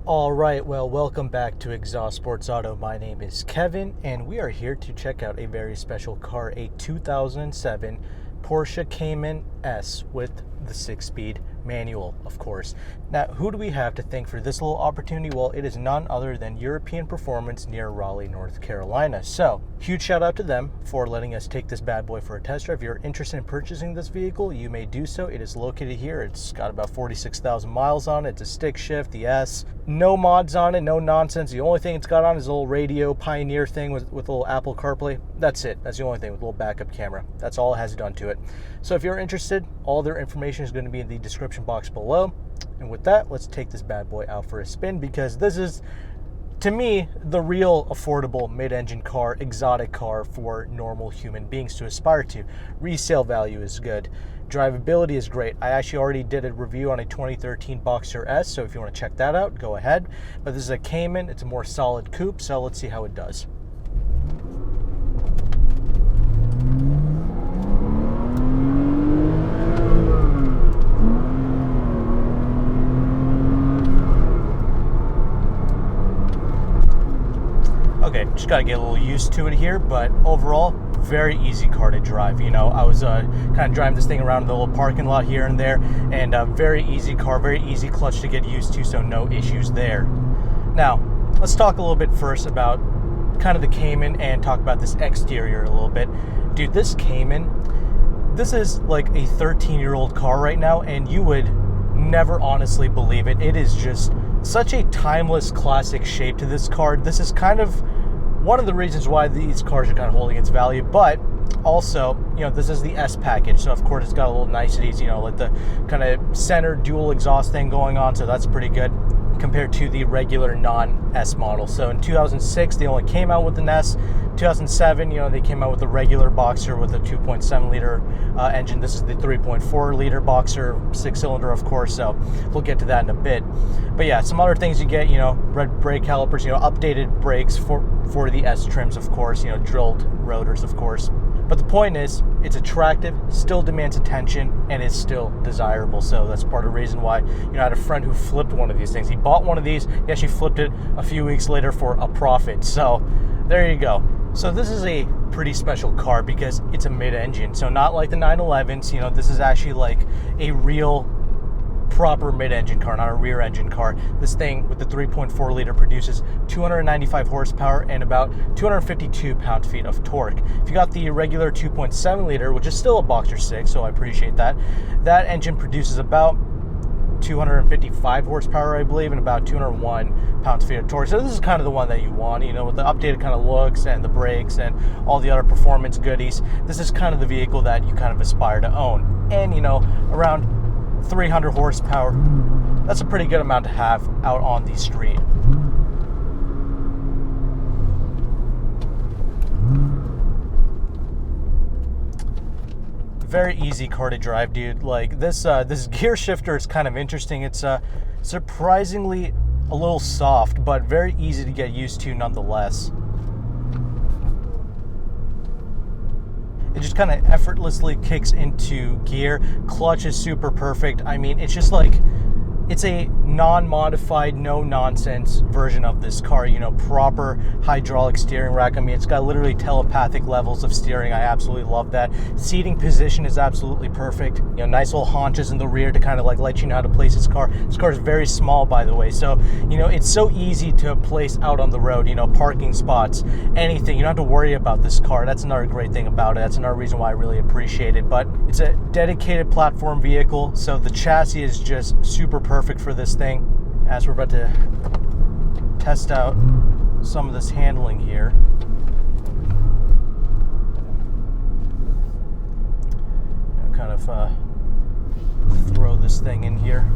All right, well, welcome back to Exhaust Sports Auto. My name is Kevin, and we are here to check out a very special car, a 2007 Porsche Cayman S with the 6-speed manual, of course. Now, who do we have to thank for this little opportunity? Well, it is none other than European Performance near Raleigh, North Carolina. So, huge shout out to them for letting us take this bad boy for a test drive. If you're interested in purchasing this vehicle, you may do so. It is located here. It's got about 46,000 miles on it. It's a stick shift, the S. No mods on it, no nonsense. The only thing it's got on is a little radio Pioneer thing with a little Apple CarPlay. That's it. That's the only thing, with a little backup camera. That's all it has done to it. So if you're interested, all their information is going to be in the description box below. And with that, let's take this bad boy out for a spin, because this is, to me, the real affordable mid-engine car, exotic car for normal human beings to aspire to. Resale value is good. Drivability is great. I actually already did a review on a 2013 Boxster S, so if you want to check that out, go ahead. But this is a Cayman. It's a more solid coupe, so let's see how it does. Okay, just got to get a little used to it here, but overall, very easy car to drive. You know, I was kind of driving this thing around the little parking lot here and there, and very easy car, very easy clutch to get used to, so no issues there. Now, let's talk a little bit first about kind of the Cayman and talk about this exterior a little bit. Dude, this Cayman, this is like a 13-year-old car right now, and you would never honestly believe it. It is just such a timeless classic shape to this car. This is kind of one of the reasons why these cars are kind of holding its value, but also, you know, this is the S package, so of course it's got a little niceties, you know, like the kind of center dual exhaust thing going on, so that's pretty good compared to the regular non-S model. So in 2006, they only came out with an S. 2007, you know, they came out with a regular Boxster with a 2.7 liter engine. This is the 3.4 liter Boxster, 6-cylinder, of course, so we'll get to that in a bit. But yeah, some other things you get, you know, red brake calipers, you know, updated brakes for the S trims, of course, you know, drilled rotors, of course. But the point is, it's attractive, still demands attention, and is still desirable. So that's part of the reason why, you know, I had a friend who flipped one of these things. He bought one of these, he actually flipped it a few weeks later for a profit. So there you go. So this is a pretty special car because it's a mid-engine. So not like the 911s, you know, this is actually like a real proper mid-engine car, not a rear engine car. This thing with the 3.4 liter produces 295 horsepower and about 252 pound-feet of torque. If you got the regular 2.7 liter, which is still a Boxster 6, so I appreciate that, that engine produces about 255 horsepower, I believe, and about 201 pound-feet of torque. So this is kind of the one that you want, you know, with the updated kind of looks and the brakes and all the other performance goodies. This is kind of the vehicle that you kind of aspire to own. And, you know, around 300 horsepower, that's a pretty good amount to have out on the street. Very easy car to drive, dude. Like this gear shifter is kind of interesting. It's surprisingly a little soft, but very easy to get used to nonetheless. It just kind of effortlessly kicks into gear. Clutch is super perfect. I mean, it's just like, it's a non-modified, no-nonsense version of this car, you know, proper hydraulic steering rack. I mean, it's got literally telepathic levels of steering. I absolutely love that. Seating position is absolutely perfect. You know, nice little haunches in the rear to kind of like let you know how to place this car. This car is very small, by the way, so, you know, it's so easy to place out on the road, you know, parking spots, anything. You don't have to worry about this car. That's another great thing about it. That's another reason why I really appreciate it. But it's a dedicated platform vehicle, so the chassis is just super perfect for this thing. As we're about to test out some of this handling here. I'll kind of throw this thing in here.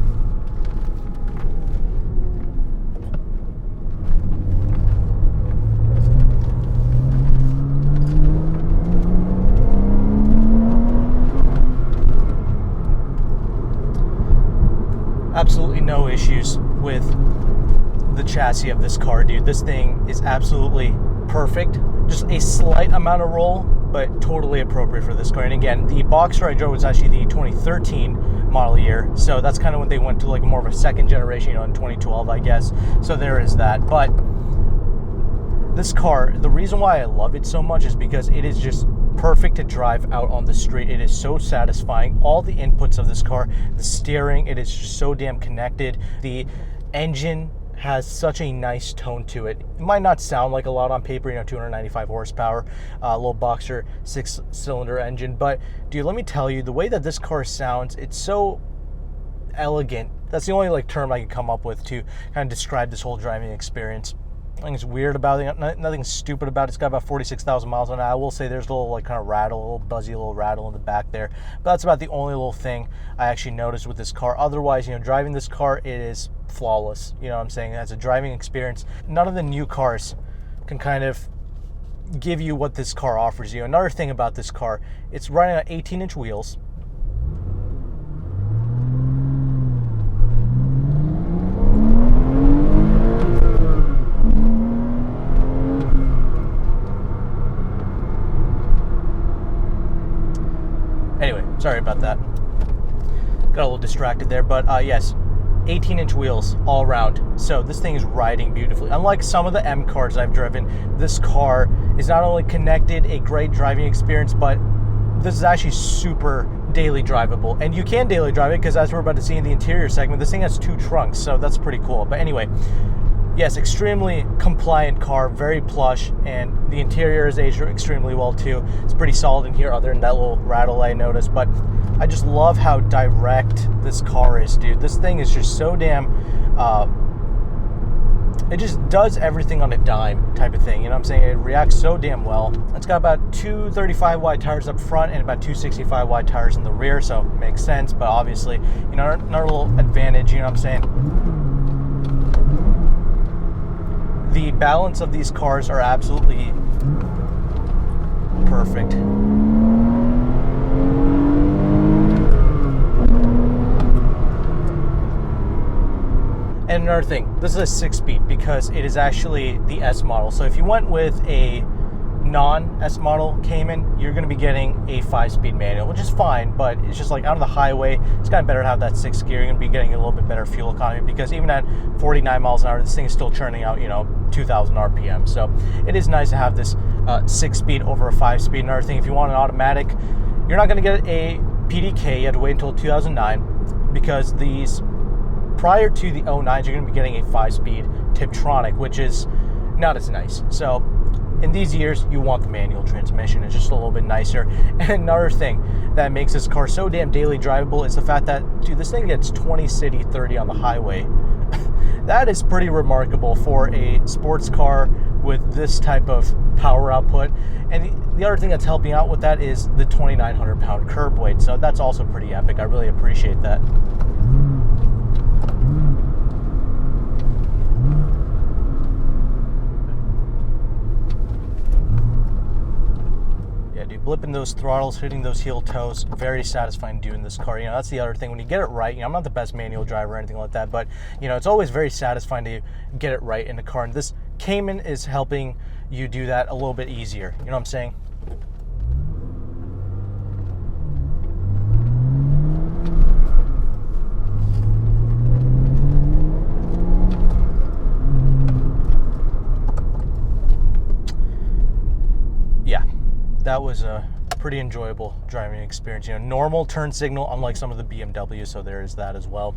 Absolutely no issues with the chassis of this car, dude. This thing is absolutely perfect. Just a slight amount of roll, but totally appropriate for this car. And again, the Boxster I drove was actually the 2013 model year. So that's kind of when they went to like more of a second generation, you know, in 2012, I guess. So there is that. But this car, the reason why I love it so much is because it is just perfect to drive out on the street. It is so satisfying. All the inputs of this car, the steering, it is just so damn connected. The engine has such a nice tone to it. It might not sound like a lot on paper, you know, 295 horsepower, little boxer 6-cylinder engine, but dude, let me tell you, the way that this car sounds, it's so elegant. That's the only like term I can come up with to kind of describe this whole driving experience. Nothing's weird about it, nothing stupid about it. It's got about 46,000 miles on it. I will say there's a little like kind of rattle, a little buzzy little rattle in the back there, but that's about the only little thing I actually noticed with this car. Otherwise, you know, driving this car, it is flawless. You know what I'm saying? As a driving experience, none of the new cars can kind of give you what this car offers you. Another thing about this car, it's running on 18-inch wheels. Anyway, sorry about that. Got a little distracted there, but yes, 18-inch wheels all around. So this thing is riding beautifully. Unlike some of the M cars I've driven, this car is not only connected, a great driving experience, but this is actually super daily drivable. And you can daily drive it because, as we're about to see in the interior segment, this thing has 2 trunks, so that's pretty cool. But anyway, yes, extremely compliant car, very plush, and the interior is aged extremely well too. It's pretty solid in here other than that little rattle I noticed, but I just love how direct this car is, dude. This thing is just so damn, it just does everything on a dime type of thing, you know what I'm saying? It reacts so damn well. It's got about 235 wide tires up front and about 265 wide tires in the rear, so it makes sense, but obviously, you know, another little advantage, you know what I'm saying? The balance of these cars are absolutely perfect. And another thing, this is a 6-speed because it is actually the S model. So if you went with a non-S model Cayman, you're going to be getting a 5-speed manual, which is fine, but it's just like out of the highway, it's kind of better to have that 6th gear. You're going to be getting a little bit better fuel economy because even at 49 miles an hour, this thing is still churning out, you know, 2,000 RPM. So it is nice to have this 6-speed over a 5-speed. Another thing, if you want an automatic, you're not going to get a PDK. You have to wait until 2009 because these, prior to the 09s, you're going to be getting a 5-speed Tiptronic, which is not as nice. So in these years, you want the manual transmission. It's just a little bit nicer. And another thing that makes this car so damn daily drivable is the fact that, dude, this thing gets 20 city, 30 on the highway. That is pretty remarkable for a sports car with this type of power output. And the other thing that's helping out with that is the 2,900 pound curb weight. So that's also pretty epic. I really appreciate that. Blipping those throttles, hitting those heel toes, very satisfying doing this car. You know, that's the other thing. When you get it right, you know, I'm not the best manual driver or anything like that, but, you know, it's always very satisfying to get it right in the car. And this Cayman is helping you do that a little bit easier. You know what I'm saying? That was a pretty enjoyable driving experience. You know, normal turn signal, unlike some of the BMWs, so there is that as well.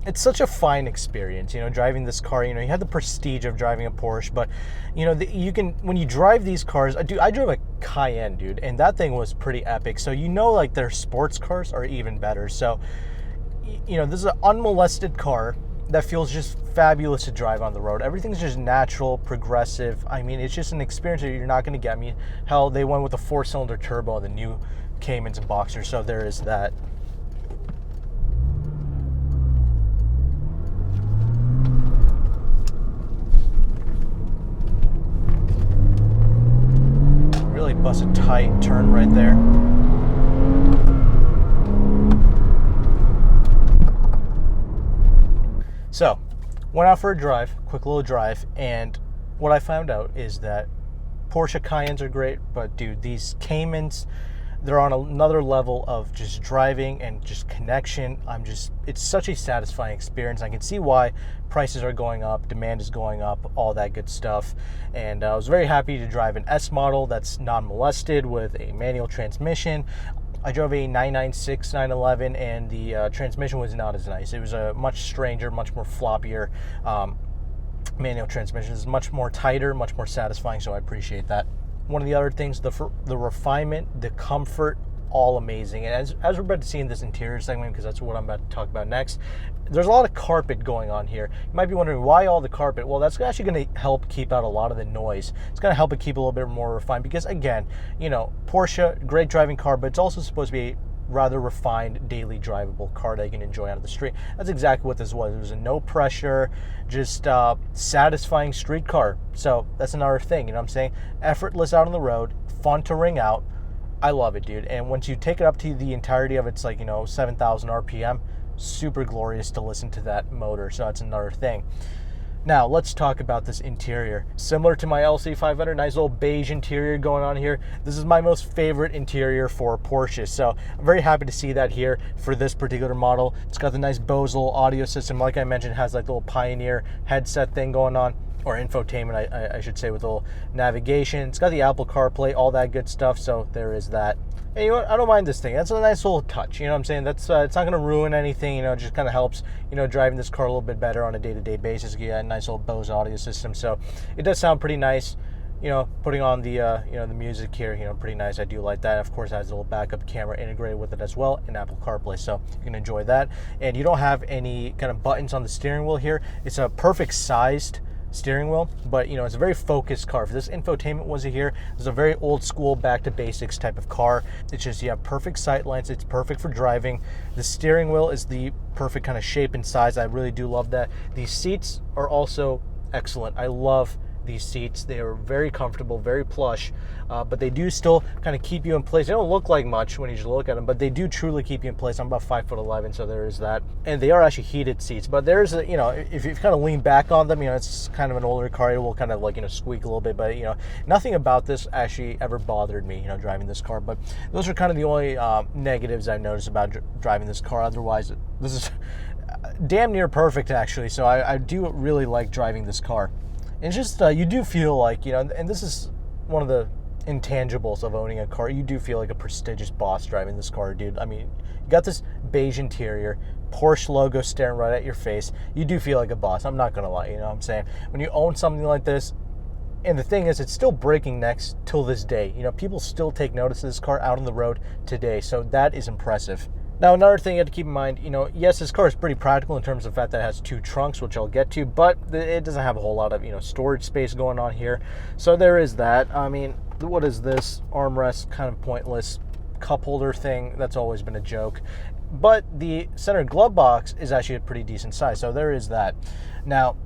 It's such a fine experience, you know, driving this car. You know, you have the prestige of driving a Porsche, but, you know, you can, when you drive these cars, I drove a Cayenne, dude, and that thing was pretty epic. So, you know, like their sports cars are even better. So, you know, this is an unmolested car that feels just fabulous to drive on the road. Everything's just natural, progressive. I mean, it's just an experience that you're not going to get. I mean, hell, they went with a 4-cylinder turbo on the new Caymans and Boxers, so there is that. Really bust a tight turn right there. So, went out for a drive, quick little drive, and what I found out is that Porsche Cayennes are great, but dude, these Caymans, they're on another level of just driving and just connection. It's such a satisfying experience. I can see why prices are going up, demand is going up, all that good stuff. And I was very happy to drive an S model that's non-molested with a manual transmission. I drove a 996 911, and the transmission was not as nice. It was a much stranger, much more floppier manual transmission. It's much more tighter, much more satisfying, so I appreciate that. One of the other things, the refinement, the comfort, all amazing. And as we're about to see in this interior segment, because that's what I'm about to talk about next, there's a lot of carpet going on here. You might be wondering, why all the carpet? Well, that's actually going to help keep out a lot of the noise. It's going to help it keep a little bit more refined, because again, Porsche, great driving car, but it's also supposed to be a rather refined, daily drivable car that you can enjoy on the street. That's exactly what this was. It was a no pressure, just satisfying street car. So that's another thing, you know what I'm saying? Effortless out on the road, fun to ring out. I love it, dude. And once you take it up to the entirety of its 7,000 RPM, super glorious to listen to that motor. So that's another thing. Now, let's talk about this interior. Similar to my LC500, nice little beige interior going on here. This is my most favorite interior for Porsche, so I'm very happy to see that here for this particular model. It's got the nice Bose little audio system. Like I mentioned, it has like the little Pioneer headset thing going on, or infotainment, I should say, with a little navigation. It's got the Apple CarPlay, all that good stuff, so there is that. And you know what? I don't mind this thing. That's a nice little touch, you know what I'm saying? That's it's not going to ruin anything, it just kind of helps, driving this car a little bit better on a day-to-day basis. You get a nice little Bose audio system, so it does sound pretty nice. Putting on the the music here, pretty nice. I do like that. Of course, it has a little backup camera integrated with it as well, and Apple CarPlay, so you can enjoy that. And you don't have any kind of buttons on the steering wheel here. It's a perfect sized steering wheel, but it's a very focused car. If this infotainment wasn't here, it's a very old school, back to basics type of car. It's just, you have perfect sight lines. It's perfect for driving. The steering wheel is the perfect kind of shape and size. I really do love that. These seats are also excellent. I love these seats. They are very comfortable, very plush, but they do still kind of keep you in place. They don't look like much when you just look at them, but they do truly keep you in place. I'm about 5'11", so there is that. And they are actually heated seats, but there's a, if you kind of lean back on them, it's kind of an older car, it will kind of squeak a little bit, but nothing about this actually ever bothered me, driving this car. But those are kind of the only negatives I noticed about driving this car. Otherwise, this is damn near perfect, actually. So I do really like driving this car. It's just, you do feel like, and this is one of the intangibles of owning a car, you do feel like a prestigious boss driving this car, dude. I mean, you got this beige interior, Porsche logo staring right at your face. You do feel like a boss. I'm not going to lie, you know what I'm saying? When you own something like this, and the thing is, it's still breaking necks till this day. People still take notice of this car out on the road today, so that is impressive. Now, another thing you have to keep in mind, yes, this car is pretty practical in terms of the fact that it has two trunks, which I'll get to, but it doesn't have a whole lot of, storage space going on here. So there is that. I mean, what is this? Armrest, kind of pointless cup holder thing. That's always been a joke. But the center glove box is actually a pretty decent size, so there is that. Now,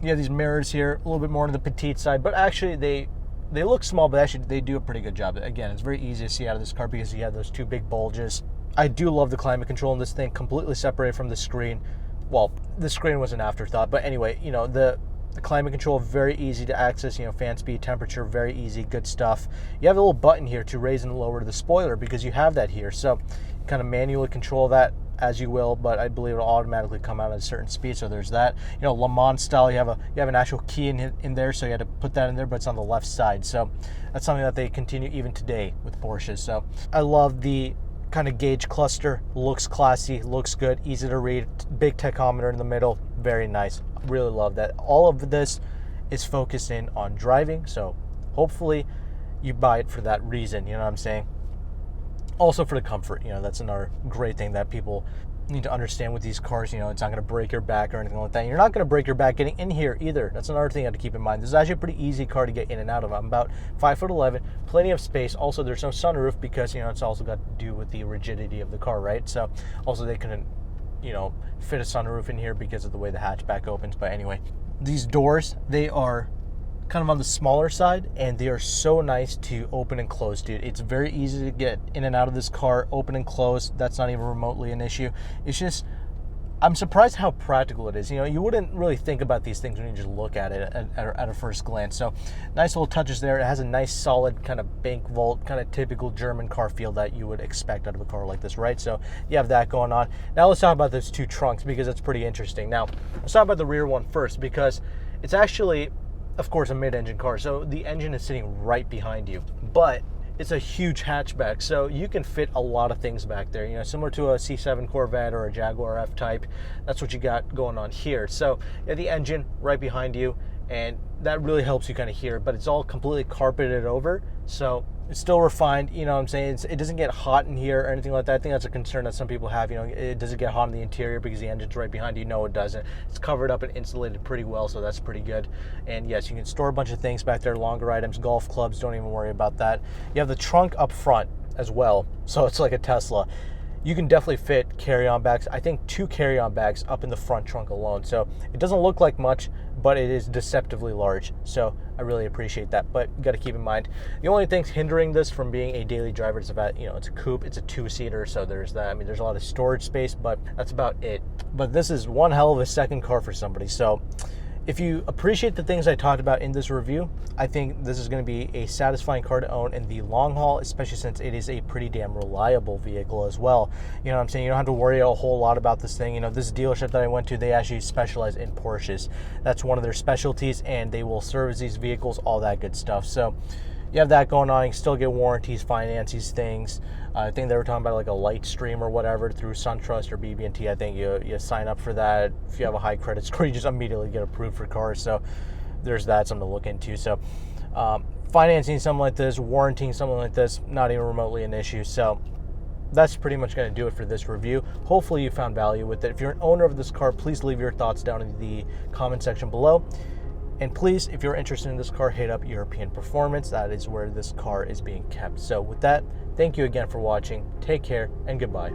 you have these mirrors here, a little bit more on the petite side, but actually they look small, but actually they do a pretty good job. Again, it's very easy to see out of this car because you have those two big bulges. I do love the climate control in this thing, completely separated from the screen. Well, the screen was an afterthought, but anyway, the climate control, very easy to access, fan speed, temperature, very easy, good stuff. You have a little button here to raise and lower the spoiler because you have that here. So you kind of manually control that as you will, but I believe it'll automatically come out at a certain speed, so there's that. Le Mans style, you have an actual key in there, so you had to put that in there, but it's on the left side. So that's something that they continue even today with Porsches. So I love the kind of gauge cluster, looks classy, looks good, easy to read, big tachometer in the middle, very nice. Really love that. All of this is focused in on driving, so hopefully you buy it for that reason, you know what I'm saying? Also for the comfort, that's another great thing that people need to understand with these cars. It's not going to break your back or anything like that. And you're not going to break your back getting in here either. That's another thing you have to keep in mind. This is actually a pretty easy car to get in and out of. I'm about 5'11", plenty of space. Also, there's no sunroof because, it's also got to do with the rigidity of the car, right? So also they couldn't, fit a sunroof in here because of the way the hatchback opens. But anyway, these doors, they are kind of on the smaller side, and they are so nice to open and close, dude. It's very easy to get in and out of this car, open and close. That's not even remotely an issue. It's just I'm surprised how practical it is. You know, you wouldn't really think about these things when you just look at it at a first glance. So nice little touches there. It has a nice solid kind of bank vault, kind of typical German car feel that you would expect out of a car like this, right? So you have that going on. Now let's talk about those two trunks because it's pretty interesting. Now let's talk about the rear one first because it's actually, of course, a mid-engine car. So the engine is sitting right behind you, but it's a huge hatchback, so you can fit a lot of things back there. You know, similar to a C7 Corvette or a Jaguar F-Type. That's what you got going on here. So you have the engine right behind you, and that really helps you kind of hear it, but it's all completely carpeted over, so it's still refined. You know what I'm saying? It doesn't get hot in here or anything like that. I think that's a concern that some people have. You know, it doesn't get hot in the interior because the engine's right behind you. No, it doesn't. It's covered up and insulated pretty well, so that's pretty good. And yes, you can store a bunch of things back there, longer items, golf clubs, don't even worry about that. You have the trunk up front as well, so it's like a Tesla. You can definitely fit carry-on bags. I think 2 carry-on bags up in the front trunk alone. So it doesn't look like much, but it is deceptively large. So I really appreciate that, but you got to keep in mind, the only things hindering this from being a daily driver is about, you know, it's a coupe, it's a 2-seater, so there's that. I mean, there's a lot of storage space, but that's about it. But this is one hell of a second car for somebody. So if you appreciate the things I talked about in this review, I think this is going to be a satisfying car to own in the long haul, especially since it is a pretty damn reliable vehicle as well. You know what I'm saying? You don't have to worry a whole lot about this thing. You know, this dealership that I went to, they actually specialize in Porsches. That's one of their specialties, and they will service these vehicles, all that good stuff. So you have that going on. You can still get warranties, finance these things. I think they were talking about like a light stream or whatever through SunTrust or BB&T. I think you sign up for that. If you have a high credit score, you just immediately get approved for cars. So there's that, something to look into. So financing something like this, warranting something like this, not even remotely an issue. So that's pretty much going to do it for this review. Hopefully you found value with it. If you're an owner of this car, please leave your thoughts down in the comment section below. And please, if you're interested in this car, hit up European Performance. That is where this car is being kept. So with that, thank you again for watching. Take care and goodbye.